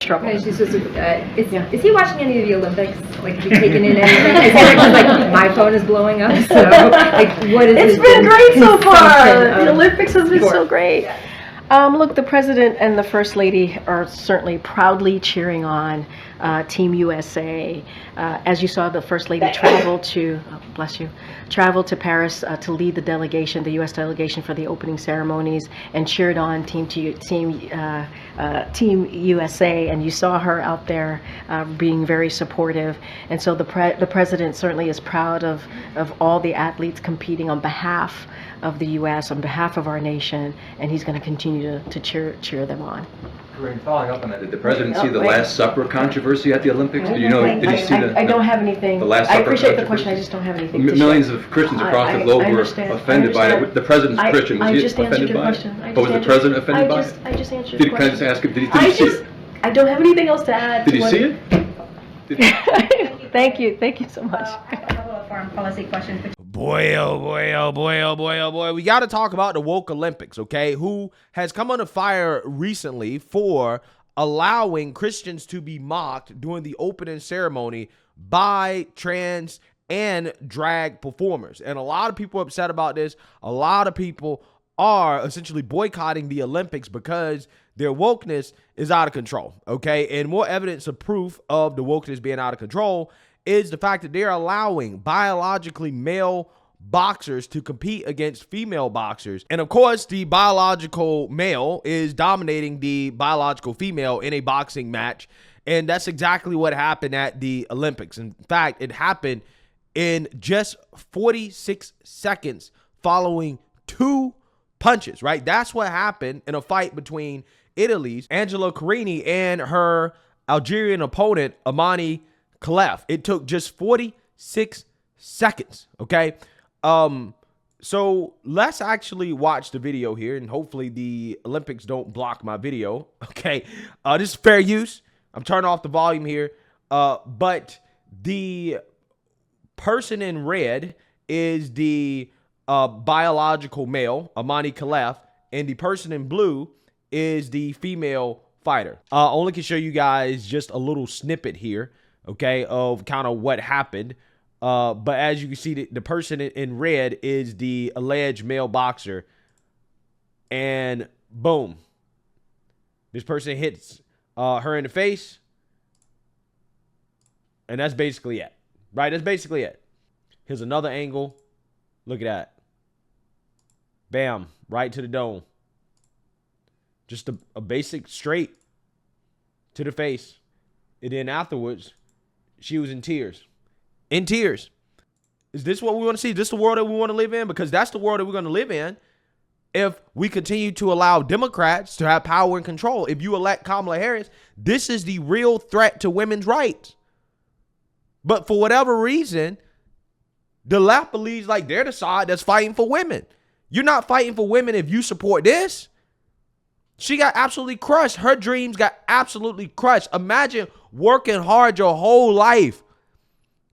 trouble. Okay, she's just, is he watching any of the Olympics? Like, have you taken in anything? Is it like my phone is blowing up? So, like, what is It's been great so far. The Olympics has been so great. Look, the president and the first lady are certainly proudly cheering on Team USA. As you saw, the first lady traveled to, traveled to Paris to lead the delegation, the U.S. delegation for the opening ceremonies, and cheered on Team USA. And you saw her out there being very supportive. And so the president certainly is proud of all the athletes competing on behalf of the U.S., on behalf of our nation, and he's going to continue to cheer them on. Corinne, following up on that, did the president see the Last Supper controversy at the Olympics? Did you know? Did he see I don't have anything. The Last Supper? I appreciate the question. I just don't have anything to share. Millions of Christians across the globe were offended by it. The president's Christian. Was he offended by it? But was the president offended by it? I just answered the question. Can I just ask him? Did he see it? I don't have anything else to add. Did he see it? Thank you so much. I have a couple of foreign policy questions. Boy, oh boy, oh boy, oh boy, oh boy. We got to talk about the woke Olympics, okay? Who has come under fire recently for allowing Christians to be mocked during the opening ceremony by trans and drag performers. And a lot of people are upset about this. A lot of people are essentially boycotting the Olympics because their wokeness is out of control, okay? And more evidence of proof of the wokeness being out of control is the fact that they're allowing biologically male boxers to compete against female boxers. And of course, the biological male is dominating the biological female in a boxing match. And that's exactly what happened at the Olympics. In fact, it happened in just 46 seconds following 2 punches, right? That's what happened in a fight between Italy's Angela Carini and her Algerian opponent, Imane Khelif. It took just 46 seconds, okay? So let's actually watch the video here, and hopefully the Olympics don't block my video, okay? This is fair use. I'm turning off the volume here, but the person in red is the biological male, Imane Khelif, and the person in blue is the female fighter. I only can show you guys just a little snippet here, okay, of kind of what happened. But as you can see, the person in red is the alleged male boxer. And boom. This person hits her in the face. And that's basically it. Right? That's basically it. Here's another angle. Look at that. Bam. Right to the dome. Just a basic straight to the face. And then afterwards, she was in tears. In tears. Is this what we want to see? Is this the world that we want to live in? Because that's the world that we're going to live in if we continue to allow Democrats to have power and control. If you elect Kamala Harris, this is the real threat to women's rights. But for whatever reason, the left believes like they're the side that's fighting for women. You're not fighting for women if you support this. She got absolutely crushed. Her dreams got absolutely crushed. Imagine working hard your whole life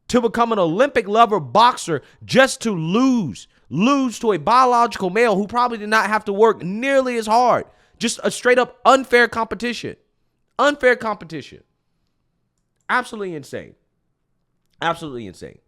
to become an Olympic level boxer just to lose to a biological male who probably did not have to work nearly as hard. Just a straight up unfair competition. Unfair competition. Absolutely insane. Absolutely insane.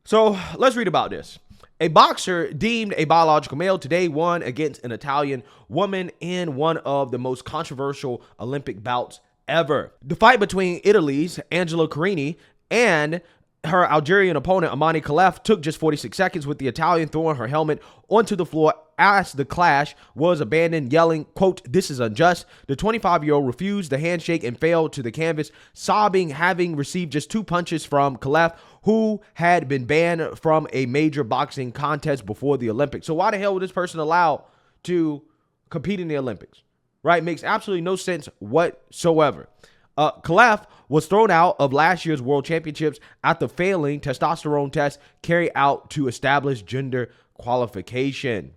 So let's read about this. A boxer deemed a biological male today won against an Italian woman in one of the most controversial Olympic bouts ever. The fight between Italy's Angela Carini and her Algerian opponent, Imane Khelif, took just 46 seconds, with the Italian throwing her helmet onto the floor as the clash was abandoned, yelling, quote, "This is unjust." The 25-year-old refused the handshake and fell to the canvas, sobbing, having received just 2 punches from Khelif, who had been banned from a major boxing contest before the Olympics. So why the hell was this person allowed to compete in the Olympics? Right? Makes absolutely no sense whatsoever. Khelif was thrown out of last year's World Championships after failing testosterone tests carried out to establish gender qualification.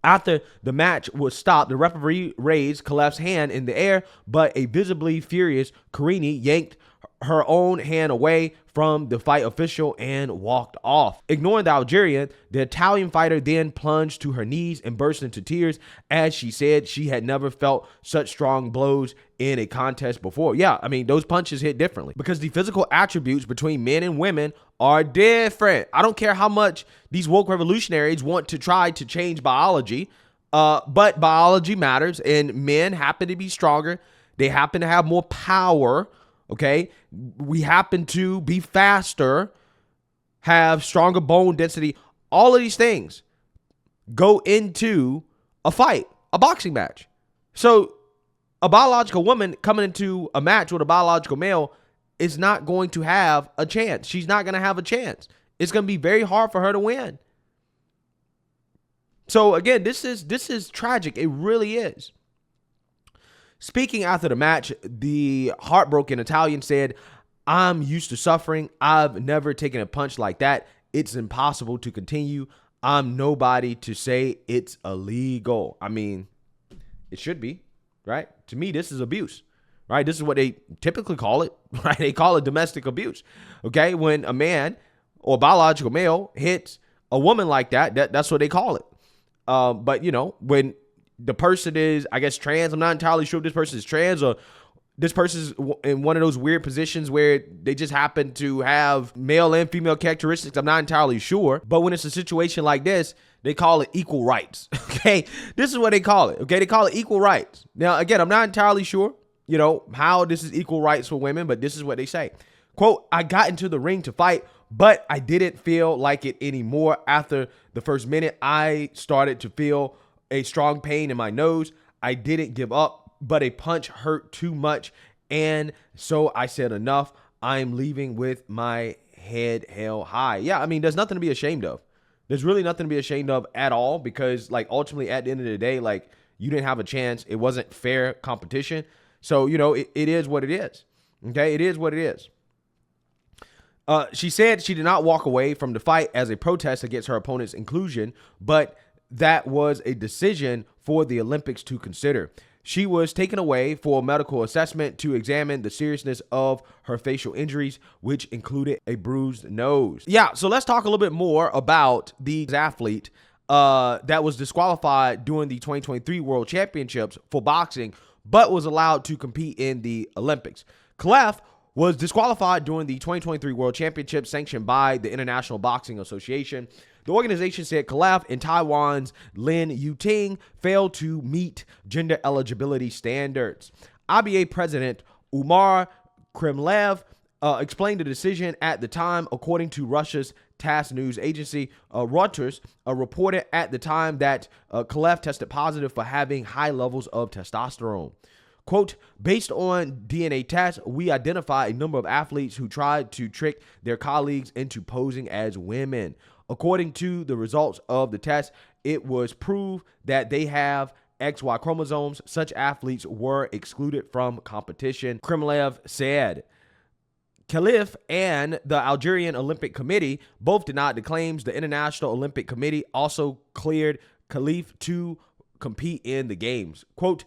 After the match was stopped, the referee raised Khelif's hand in the air, but a visibly furious Carini yanked her own hand away from the fight official and walked off. Ignoring the Algerian, the Italian fighter then plunged to her knees and burst into tears as she said she had never felt such strong blows in a contest before. Yeah, I mean, those punches hit differently because the physical attributes between men and women are different. I don't care how much these woke revolutionaries want to try to change biology, but biology matters, and men happen to be stronger. They happen to have more power. Okay, we happen to be faster, have stronger bone density. All of these things go into a fight, a boxing match. So a biological woman coming into a match with a biological male is not going to have a chance. She's not going to have a chance. It's going to be very hard for her to win. So again, this is tragic. It really is. Speaking after the match, the heartbroken Italian said, "I'm used to suffering. I've never taken a punch like that. It's impossible to continue. I'm nobody to say it's illegal." I mean, it should be, right? To me, this is abuse, right? This is what they typically call it, right? They call it domestic abuse, okay? When a man or a biological male hits a woman like that, that's what they call it. But, you know, when the person is, I guess, trans. I'm not entirely sure if this person is trans or this person is in one of those weird positions where they just happen to have male and female characteristics. I'm not entirely sure. But when it's a situation like this, they call it equal rights. Okay, this is what they call it. Okay, they call it equal rights. Now, again, I'm not entirely sure, you know, how this is equal rights for women, but this is what they say. Quote, "I got into the ring to fight, but I didn't feel like it anymore. After the first minute, I started to feel a strong pain in my nose. I didn't give up, but a punch hurt too much. And so I said, enough. I'm leaving with my head held high." Yeah, I mean, there's nothing to be ashamed of. There's really nothing to be ashamed of at all because, like, ultimately at the end of the day, like, you didn't have a chance. It wasn't fair competition. So, you know, it is what it is. Okay, it is what it is. She said she did not walk away from the fight as a protest against her opponent's inclusion, but that was a decision for the Olympics to consider. She was taken away for a medical assessment to examine the seriousness of her facial injuries, which included a bruised nose. Yeah, so let's talk a little bit more about the athlete that was disqualified during the 2023 World Championships for boxing, but was allowed to compete in the Olympics. Khelif was disqualified during the 2023 World Championships sanctioned by the International Boxing Association. The organization said Khelif and Taiwan's Lin Yuting failed to meet gender eligibility standards. IBA President Imane Khelif explained the decision at the time. According to Russia's TASS news agency, Reuters reported at the time that Khelif tested positive for having high levels of testosterone. Quote, "Based on DNA tests, we identified a number of athletes who tried to trick their colleagues into posing as women. According to the results of the test, it was proved that they have XY chromosomes. Such athletes were excluded from competition," Khelif said. Khelif and the Algerian Olympic Committee both denied the claims. The International Olympic Committee also cleared Khelif to compete in the games. Quote,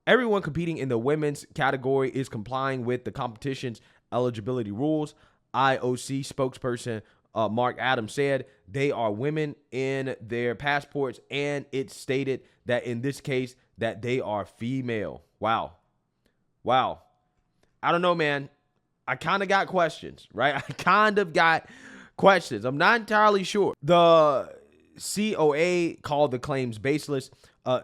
"Everyone competing in the women's category is complying with the competition's eligibility rules," IOC spokesperson Mark Adams said. "They are women in their passports, and it's stated that in this case that they are female." Wow. Wow. I don't know, man. I kind of got questions, right? I kind of got questions. I'm not entirely sure. The COA called the claims baseless.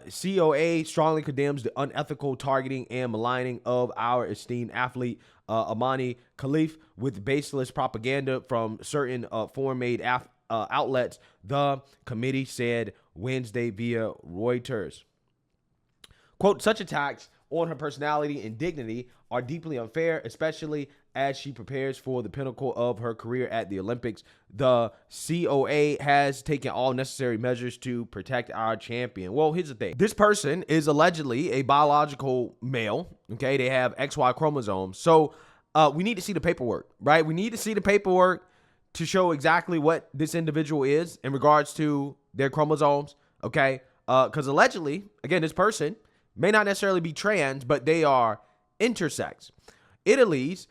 COA strongly condemns the unethical targeting and maligning of our esteemed athlete, Imane Khelif, with baseless propaganda from certain foreign-made outlets, the committee said Wednesday via Reuters. Quote, "Such attacks on her personality and dignity are deeply unfair, especially as she prepares for the pinnacle of her career at the Olympics. The COA has taken all necessary measures to protect our champion." Well, here's the thing. This person is allegedly a biological male. Okay, they have XY chromosomes. So we need to see the paperwork, right? We need to see the paperwork to show exactly what this individual is in regards to their chromosomes. Okay, because allegedly, again, this person may not necessarily be trans, but they are intersex. Italy's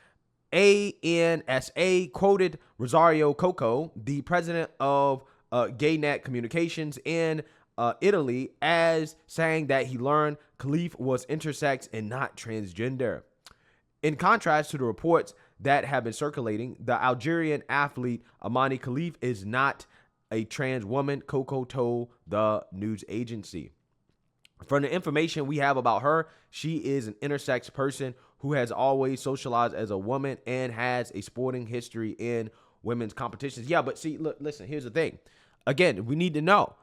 ANSA quoted Rosario Coco, the president of GayNet Communications in Italy, as saying that he learned Khelif was intersex and not transgender. In contrast to the reports that have been circulating, the Algerian athlete Imane Khelif is not a trans woman, Coco told the news agency. From the information we have about her, she is an intersex person who has always socialized as a woman and has a sporting history in women's competitions. Yeah, but see, look, listen, here's the thing. Again, we need to know,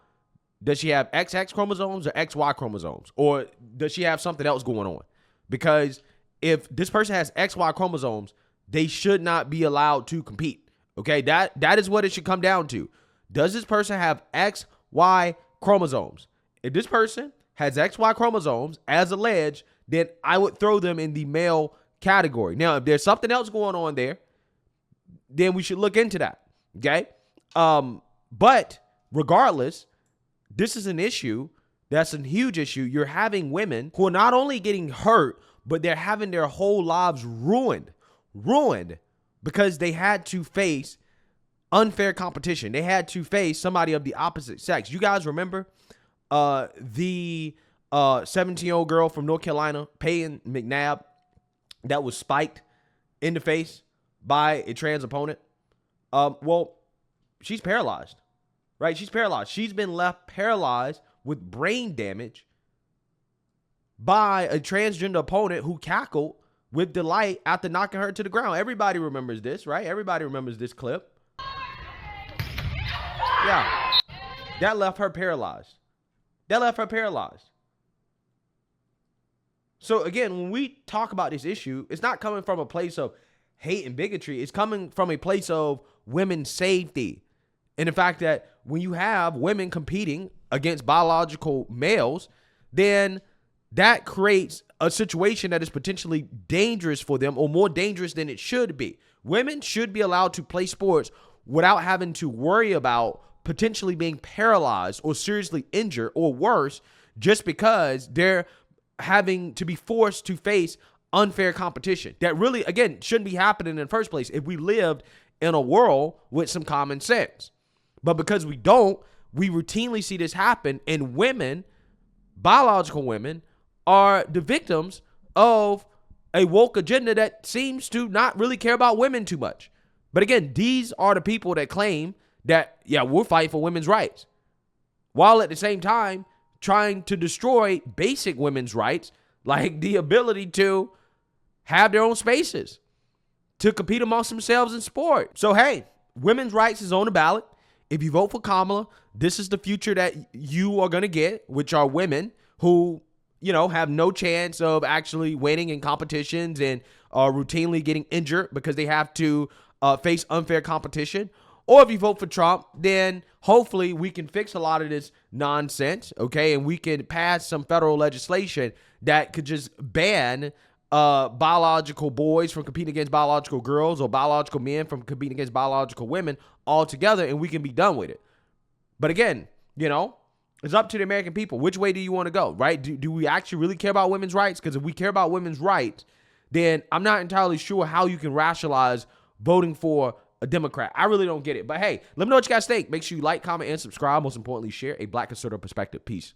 does she have XX chromosomes or XY chromosomes? Or does she have something else going on? Because if this person has XY chromosomes, they should not be allowed to compete. Okay, that is what it should come down to. Does this person have XY chromosomes? If this person has XY chromosomes, as alleged, then I would throw them in the male category. Now, if there's something else going on there, then we should look into that. Okay? But regardless, this is an issue. That's a huge issue. You're having women who are not only getting hurt, but they're having their whole lives ruined because they had to face unfair competition. They had to face somebody of the opposite sex. You guys remember the 17-year-old girl from North Carolina, Peyton McNabb, that was spiked in the face by a trans opponent? Well, she's paralyzed, right? She's paralyzed. She's been left paralyzed with brain damage by a transgender opponent who cackled with delight after knocking her to the ground. Everybody remembers this, right? Everybody remembers this clip. Yeah. That left her paralyzed. So again, when we talk about this issue, it's not coming from a place of hate and bigotry. It's coming from a place of women's safety. And the fact that when you have women competing against biological males, then that creates a situation that is potentially dangerous for them, or more dangerous than it should be. Women should be allowed to play sports without having to worry about potentially being paralyzed or seriously injured or worse, just because they're having to be forced to face unfair competition. That really, again, shouldn't be happening in the first place if we lived in a world with some common sense. But because we don't, we routinely see this happen, and women, biological women, are the victims of a woke agenda that seems to not really care about women too much. But again, these are the people that claim that, yeah, we're fighting for women's rights, while at the same time trying to destroy basic women's rights, like the ability to have their own spaces, to compete amongst themselves in sport. So, hey, women's rights is on the ballot. If you vote for Kamala, this is the future that you are going to get, which are women who, you know, have no chance of actually winning in competitions and are routinely getting injured because they have to face unfair competition. Or if you vote for Trump, then hopefully we can fix a lot of this nonsense, okay? And we can pass some federal legislation that could just ban biological boys from competing against biological girls, or biological men from competing against biological women altogether, and we can be done with it. But again, you know, it's up to the American people. Which way do you want to go, right? Do we actually really care about women's rights? Because if we care about women's rights, then I'm not entirely sure how you can rationalize voting for a Democrat. I really don't get it. But hey, let me know what you guys think. Make sure you like, comment, and subscribe. Most importantly, share a Black conservative perspective. Peace.